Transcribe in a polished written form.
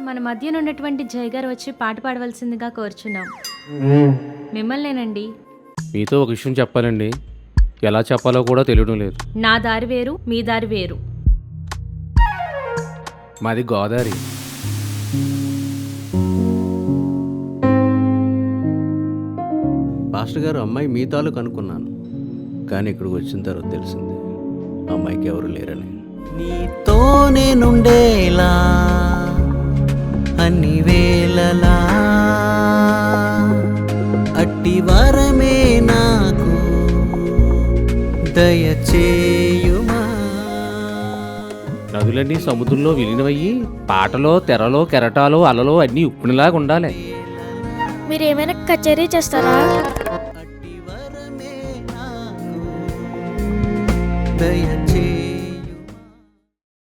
మన మధ్యన ఉన్నటువంటి జయ్ గారు వచ్చి పాట పాడవలసిందిగా కోరుచున్నాం. మిమ్మల్నేనండి. మీతో ఒక విషయం చెప్పాలండి, ఎలా చెప్పాలో కూడా తెలియడం లేదు. నా దారి వేరు, మీ దారి వేరు. మాది గోదావరి. పాస్టర్ గారు, అమ్మాయి మీ తాలూకు అనుకున్నాను, కానీ ఇక్కడికి వచ్చిన తర్వాత తెలిసింది అమ్మాయికి ఎవరు లేరని. నీతోనే నుండేలా అన్ని వేళలా అట్టి వరమే నాకు దయచేయుమా. నదులన్నీ సముద్రంలో విలీనమయ్యి పాటలో తెరలో కెరటాలు అలలో అన్నీ ఉప్పునిలాగా ఉండాలి. మీరు ఏమైనా కచేరీ చేస్తారా? అట్టి వరమే నాకు దయచే